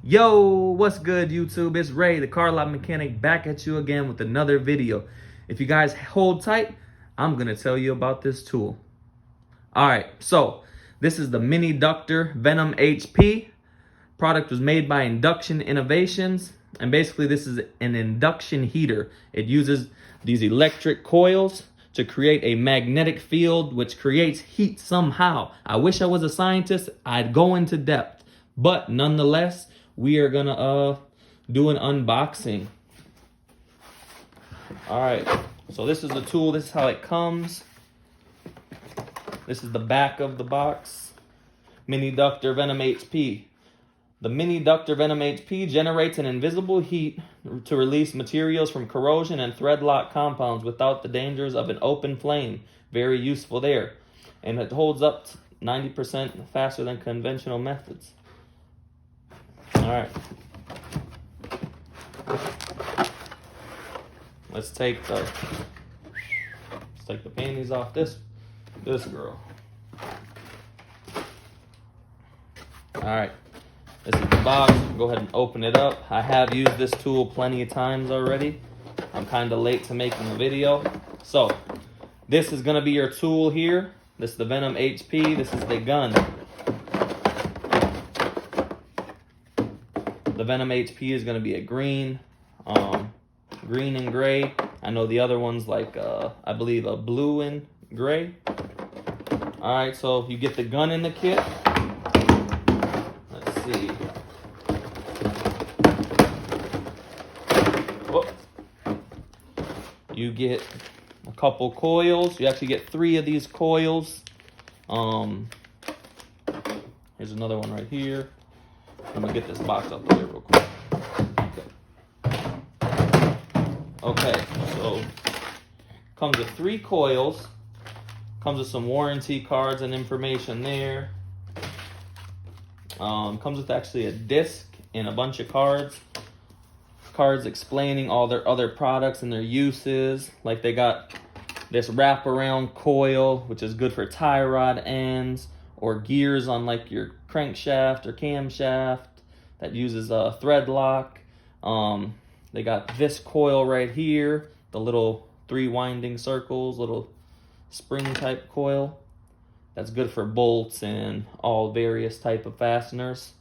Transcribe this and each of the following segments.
Yo, what's good, YouTube? It's Ray, the car lot mechanic, back at you again with another video. If you guys hold tight, I'm gonna tell you about this tool. All right, so this is the Mini Ductor Venom HP. Product was made by Induction Innovations, and basically this is an induction heater. It uses these electric coils to create a magnetic field which creates heat somehow. I wish I was a scientist, I'd go into depth, but nonetheless, we are gonna do an unboxing. All right, so this is the tool. This is how it comes. This is the back of the box. Mini Ductor Venom HP. The Mini Ductor Venom HP generates an invisible heat to release materials from corrosion and thread lock compounds without the dangers of an open flame. Very useful there. And it holds up 90% faster than conventional methods. All right. Let's take the panties off this girl. All right. This is the box. Go ahead and open it up. I have used this tool plenty of times already. I'm kind of late to making a video. So, this is going to be your tool here. This is the Venom HP. This is the gun. The Venom HP is going to be a green and gray. I know the other one's like, I believe a blue and gray. All right, so you get the gun in the kit. Let's see. Whoop. You get a couple coils. You actually get 3 of these coils. Here's another one right here. I'm gonna get this box up here real quick. Okay, so comes with 3 coils. Comes with some warranty cards and information there. Comes with actually a disc and a bunch of cards. Cards explaining all their other products and their uses. Like they got this wraparound coil, which is good for tie rod ends or gears on like your crankshaft or camshaft that uses a thread lock. They got this coil right here, the little 3 winding circles, little spring type coil. That's good for bolts and all various type of fasteners.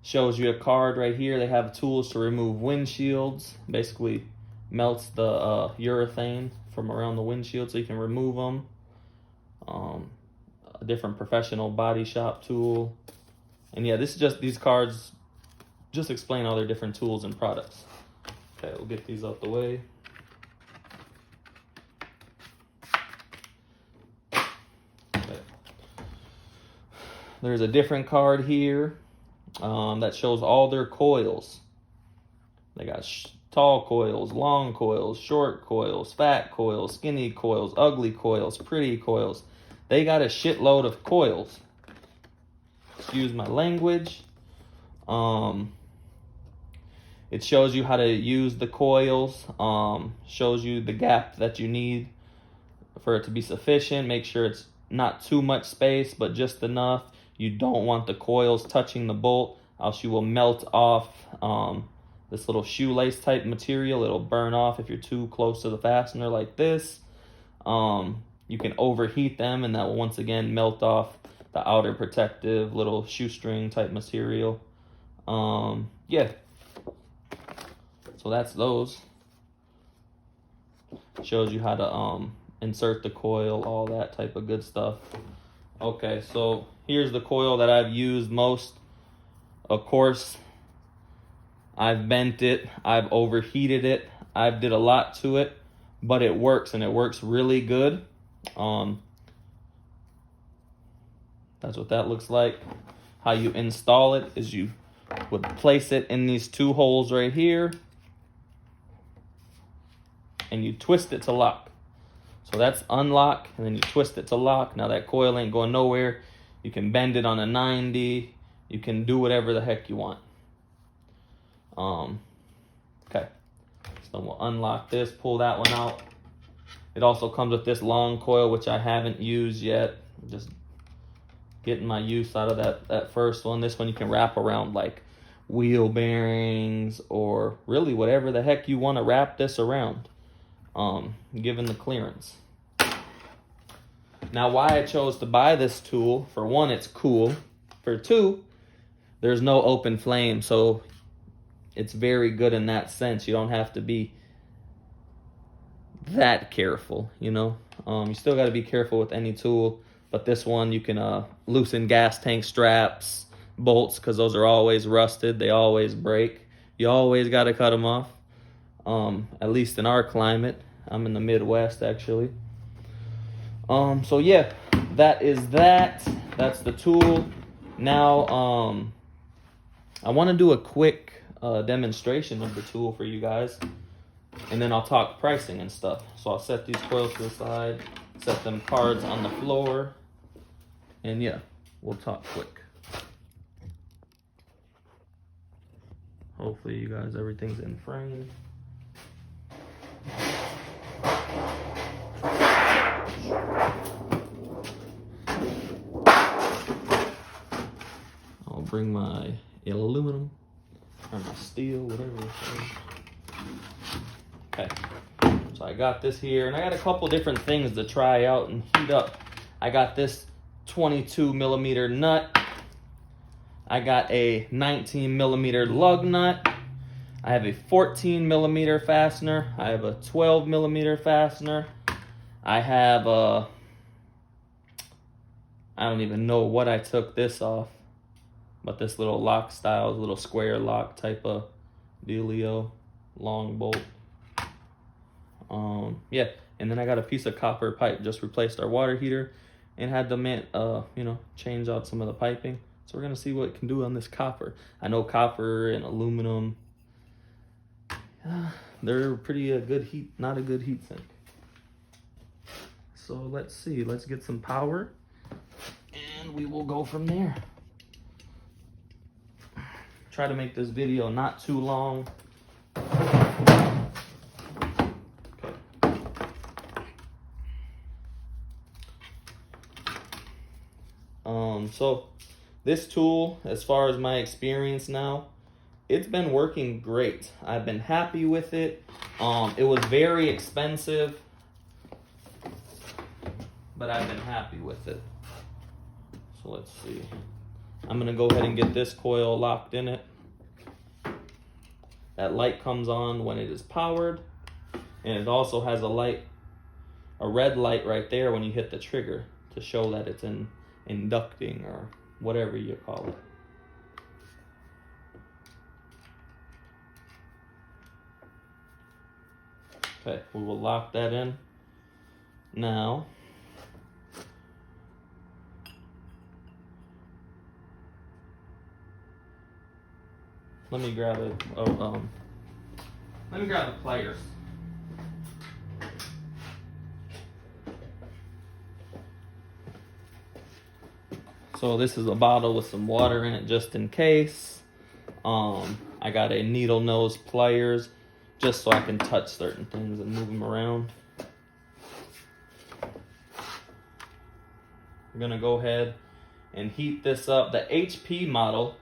Shows you a card right here. They have tools to remove windshields. Basically melts the urethane from around the windshield so you can remove them. A different professional body shop tool. And yeah, this is just, these cards just explain all their different tools and products. Okay, we'll get these out the way. Okay. There's a different card here that shows all their coils. They got tall coils, long coils, short coils, fat coils, skinny coils, ugly coils, pretty coils. They got a shitload of coils. Excuse my language. It shows you how to use the coils. Shows you the gap that you need for it to be sufficient. Make sure it's not too much space, but just enough. You don't want the coils touching the bolt, else you will melt off this little shoelace type material. It'll burn off if you're too close to the fastener like this. You can overheat them and that will once again melt off the outer protective little shoestring type material. Yeah. So that's those. Shows you how to insert the coil, all that type of good stuff. Okay, so here's the coil that I've used most. Of course, I've bent it, I've overheated it, I've did a lot to it, but it works and it works really good. That's what that looks like. How you install it is you would place it in these 2 holes right here and you twist it to lock. So that's unlock and then you twist it to lock. Now that coil ain't going nowhere. You can bend it on a 90. You can do whatever the heck you want. Okay. So we'll unlock this, pull that one out. It also comes with this long coil, which I haven't used yet. Just getting my use out of that first one. This one you can wrap around like wheel bearings or really whatever the heck you want to wrap this around, given the clearance. Now, why I chose to buy this tool, for one, it's cool. For two, there's no open flame, so it's very good in that sense. You don't have to be that careful, you know. You still got to be careful with any tool, but this one you can loosen gas tank straps, bolts, because those are always rusted. They always break. You always got to cut them off, at least in our climate. I'm in the Midwest, actually. So yeah, that is that. That's the tool. Now, I want to do a quick demonstration of the tool for you guys, and then I'll talk pricing and stuff. So I'll set these coils to the side, set them cards on the floor, and yeah, we'll talk quick. Hopefully you guys, everything's in frame. I'll bring my aluminum or my steel, whatever it's called. Okay, so I got this here, and I got a couple different things to try out and heat up. I got this 22 millimeter nut. I got a 19 millimeter lug nut. I have a 14 millimeter fastener. I have a 12 millimeter fastener. I have a, I don't even know what I took this off, but this little lock style, little square lock type of dealio, long bolt. Yeah, and then I got a piece of copper pipe. Just replaced our water heater and had to change out some of the piping. So we're gonna see what it can do on this copper. I know copper and aluminum, they're pretty good heat, not a good heat sink. So let's see, let's get some power and we will go from there. Try to make this video not too long. So this tool, as far as my experience now, it's been working great. I've been happy with it. It was very expensive, but I've been happy with it. So let's see. I'm gonna go ahead and get this coil locked in it. That light comes on when it is powered, and it also has a red light right there when you hit the trigger to show that it's inducting or whatever you call it. Okay, we will lock that in. Now, let me grab it. Let me grab the pliers. So this is a bottle with some water in it just in case. I got a needle nose pliers just so I can touch certain things and move them around. We're gonna go ahead and heat this up. The HP model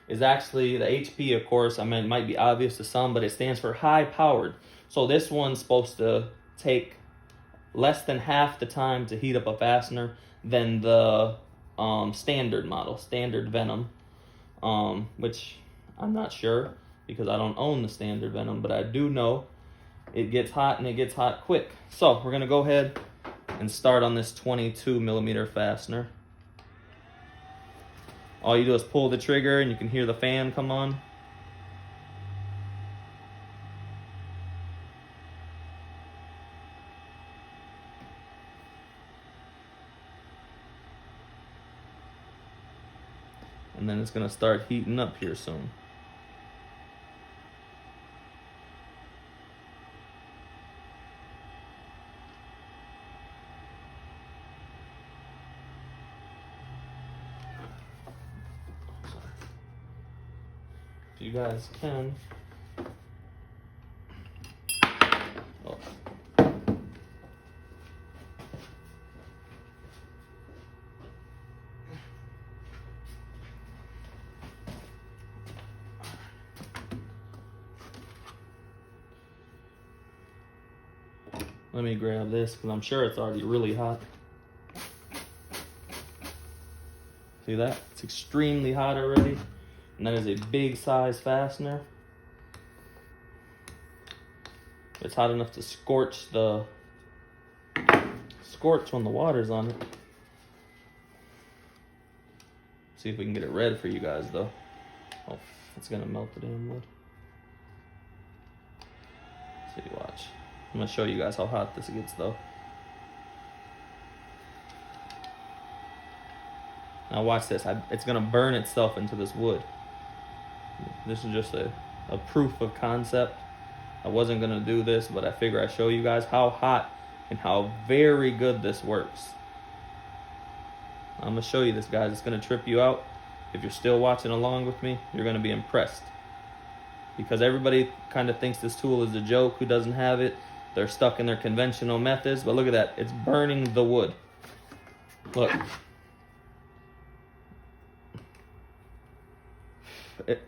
is actually, the HP, of course, I mean, it might be obvious to some, but it stands for high powered. So this one's supposed to take less than half the time to heat up a fastener than the standard model, standard Venom, which I'm not sure because I don't own the standard Venom, but I do know it gets hot and it gets hot quick. So we're gonna go ahead and start on this 22 millimeter fastener. All you do is pull the trigger and you can hear the fan come on. And then it's gonna start heating up here soon. If you guys can. Oh. Let me grab this because I'm sure it's already really hot. See that? It's extremely hot already. And that is a big size fastener. It's hot enough to scorch when the water's on it. See if we can get it red for you guys though. Oh, it's gonna melt the damn wood. See, watch. I'm gonna show you guys how hot this gets though. Now watch this. It's gonna burn itself into this wood. This is just a proof of concept. I wasn't gonna do this, but I figure I'd show you guys how hot and how very good this works. I'm gonna show you this, guys. It's gonna trip you out. If you're still watching along with me, you're gonna be impressed. Because everybody kind of thinks this tool is a joke who doesn't have it. They're stuck in their conventional methods, but look at that. It's burning the wood. Look. It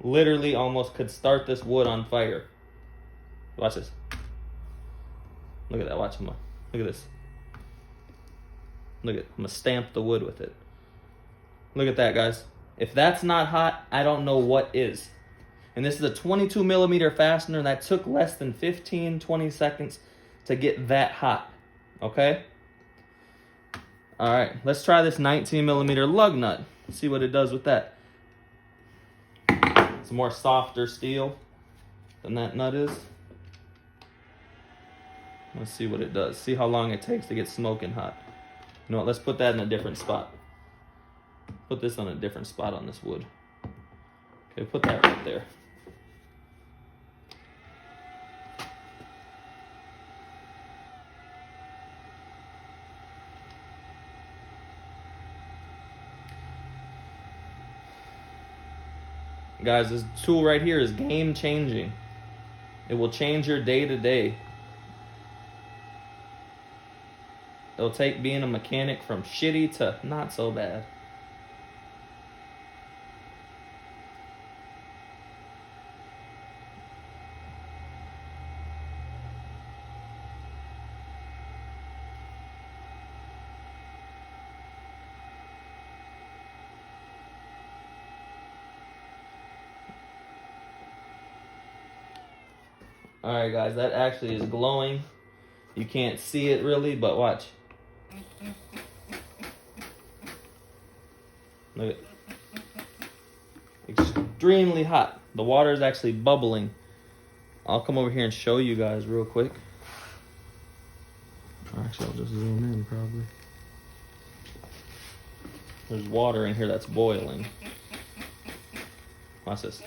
literally almost could start this wood on fire. Watch this. Look at that. Watch him. Look at this. Look at it. I'm going to stamp the wood with it. Look at that, guys. If that's not hot, I don't know what is. And this is a 22 millimeter fastener, and that took less than 15-20 seconds to get that hot. Okay? All right, let's try this 19 millimeter lug nut. See what it does with that. It's a more softer steel than that nut is. Let's see what it does. See how long it takes to get smoking hot. You know what? Let's put that in a different spot. Put this on a different spot on this wood. Okay, put that right there. Guys, this tool right here is game changing. It will change your day to day. It'll take being a mechanic from shitty to not so bad. Alright guys, that actually is glowing. You can't see it really, but watch. Look at it. Extremely hot. The water is actually bubbling. I'll come over here and show you guys real quick. Actually, I'll just zoom in probably. There's water in here that's boiling. Watch this.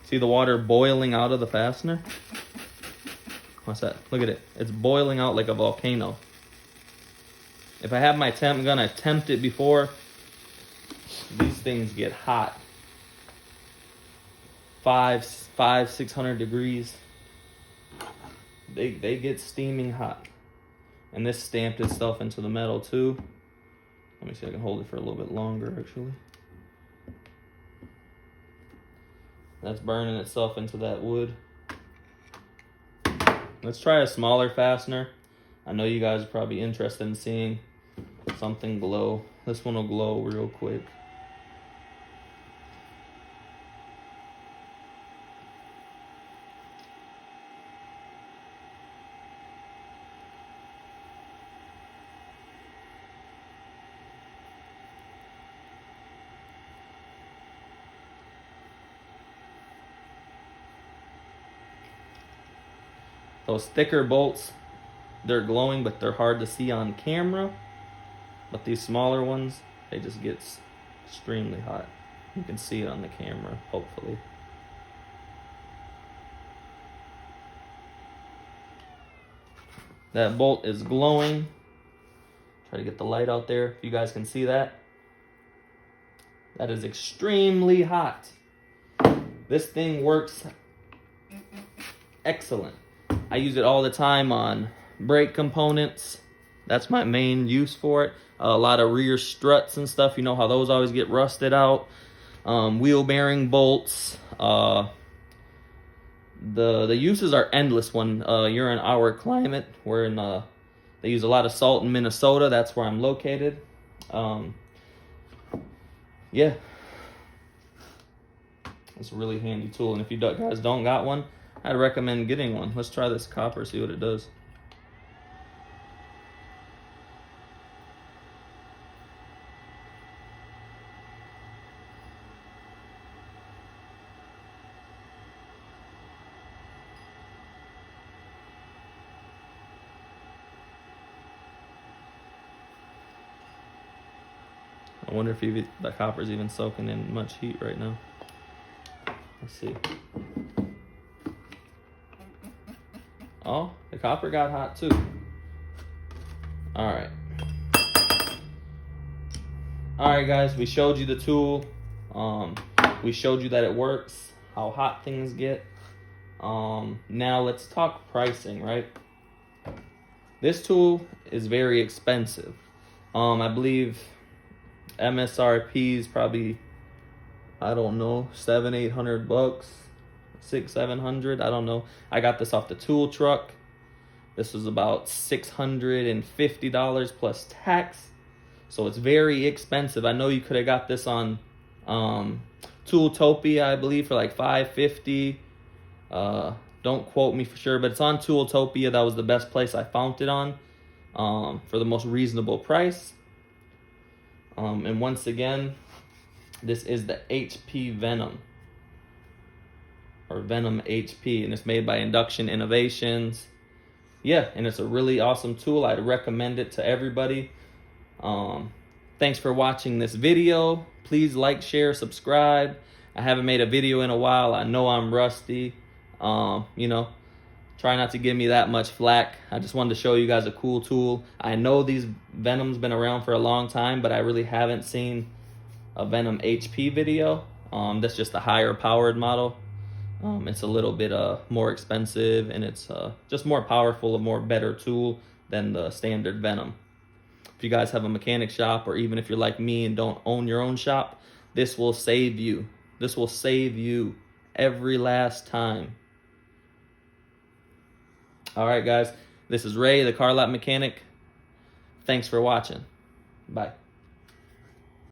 See the water boiling out of the fastener? Watch that. Look at it. It's boiling out like a volcano. If I have my temp gun, I tempt it before. These things get hot. 600 degrees. They get steaming hot. And this stamped itself into the metal too. Let me see if I can hold it for a little bit longer actually. That's burning itself into that wood. Let's try a smaller fastener. I know you guys are probably interested in seeing something glow. This one will glow real quick. Those thicker bolts, they're glowing, but they're hard to see on camera. But these smaller ones, they just get extremely hot. You can see it on the camera, hopefully. That bolt is glowing. Try to get the light out there, if you guys can see that. That is extremely hot. This thing works excellent. I use it all the time on brake components. That's my main use for it. A lot of rear struts and stuff. You know how those always get rusted out. Wheel bearing bolts. The uses are endless when you're in our climate. We're in they use a lot of salt in Minnesota. That's where I'm located. Yeah, it's a really handy tool. And if you guys don't got one, I'd recommend getting one. Let's try this copper, see what it does. I wonder if the copper's even soaking in much heat right now. Let's see. Oh, the copper got hot too. All right. All right, guys, we showed you the tool. We showed you that it works, how hot things get. Now let's talk pricing, right? This tool is very expensive. I believe MSRP is probably, I don't know, $700-800, $600-700. I don't know. I got this off the tool truck. This was about $650 plus tax. So it's very expensive. I know you could have got this on Tooltopia, I believe, for like $550. Don't quote me for sure, but it's on Tooltopia. That was the best place I found it on, for the most reasonable price. And once again, this is the HP Venom, or Venom HP, and it's made by Induction Innovations. Yeah, and it's a really awesome tool. I'd recommend it to everybody. Thanks for watching this video. Please like, share, subscribe. I haven't made a video in a while. I know I'm rusty. You know, try not to give me that much flack. I just wanted to show you guys a cool tool. I know these Venom's been around for a long time, but I really haven't seen a Venom HP video. That's just a higher powered model. It's a little bit more expensive, and it's just more powerful, a more better tool than the standard Venom. If you guys have a mechanic shop, or even if you're like me and don't own your own shop, this will save you. This will save you every last time. All right, guys, this is Ray, the car lot mechanic. Thanks for watching. Bye.